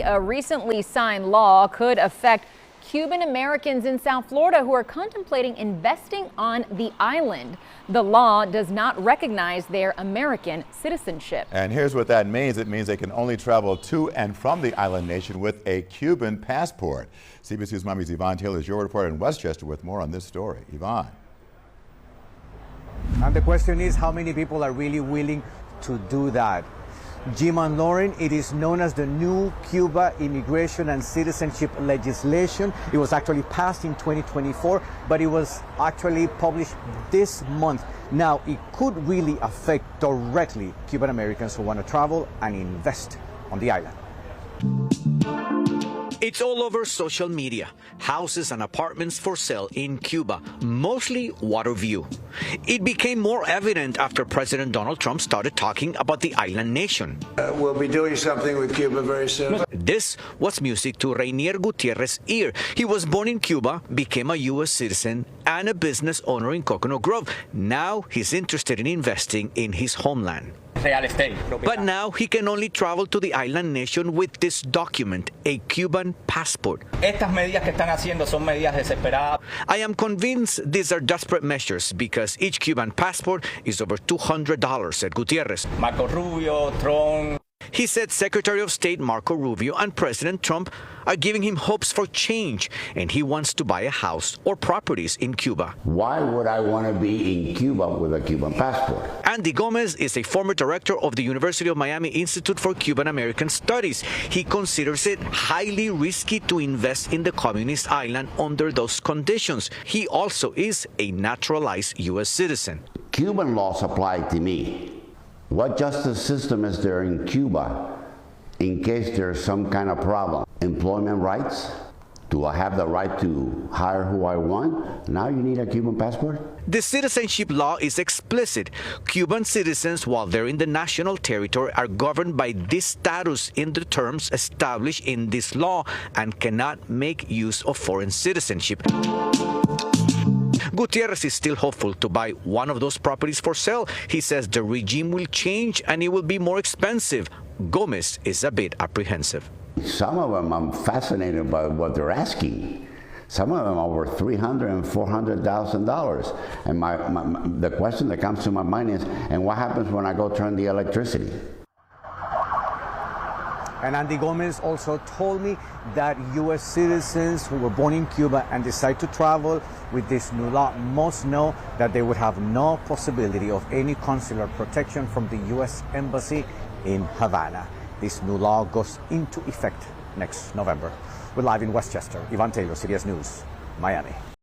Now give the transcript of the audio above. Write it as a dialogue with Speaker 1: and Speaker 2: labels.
Speaker 1: A recently signed law could affect Cuban-Americans in South Florida who are contemplating investing on the island. The law does not recognize their American citizenship.
Speaker 2: And here's what that means. It means they can only travel to and from the island nation with a Cuban passport. CBC's Miami's Yvonne Taylor is your reporter in Westchester with more on this story. Yvonne.
Speaker 3: And the question is, how many people are really willing to do that? Jim and Lauren, it is known as the new Cuba immigration and citizenship legislation. It was actually passed in 2024, but it was actually published this month. Now, it could really affect directly Cuban Americans who want to travel and invest on the island.
Speaker 4: It's all over social media. Houses and apartments for sale in Cuba, mostly water view. It became more evident after President Donald Trump started talking about the island nation.
Speaker 5: We'll be doing something with Cuba very soon.
Speaker 4: This was music to Rainier Gutierrez's ear. He was born in Cuba, became a U.S. citizen, and a business owner in Coconut Grove. Now he's interested in investing in his homeland.
Speaker 6: Real estate.
Speaker 4: But now he can only travel to the island nation with this document, a Cuban passport.
Speaker 6: Estas medidas que están haciendo son medidas desesperadas.
Speaker 4: I am convinced these are desperate measures because each Cuban passport is over $200, said Gutierrez.
Speaker 6: Marco Rubio, Trump.
Speaker 4: He said Secretary of State Marco Rubio and President Trump are giving him hopes for change, and he wants to buy a house or properties in Cuba.
Speaker 7: Why would I want to be in Cuba with a Cuban passport?
Speaker 4: Andy Gomez is a former director of the University of Miami Institute for Cuban-American Studies. He considers it highly risky to invest in the communist island under those conditions. He also is a naturalized U.S. citizen.
Speaker 7: Cuban laws apply to me. What justice system is there in Cuba in case there's some kind of problem? Employment rights? Do I have the right to hire who I want? Now you need a Cuban passport?
Speaker 4: The citizenship law is explicit. Cuban citizens, while they're in the national territory, are governed by this status in the terms established in this law and cannot make use of foreign citizenship. Gutierrez is still hopeful to buy one of those properties for sale. He says the regime will change and it will be more expensive. Gomez is a bit apprehensive.
Speaker 7: Some of them I'm fascinated by what they're asking. Some of them over $300,000 and $400,000. And the question that comes to my mind is, and what happens when I go turn the electricity?
Speaker 3: And Andy Gomez also told me that U.S. citizens who were born in Cuba and decide to travel with this new law must know that they would have no possibility of any consular protection from the U.S. Embassy in Havana. This new law goes into effect next November. We're live in Westchester. Yvonne Taylor, CBS News, Miami.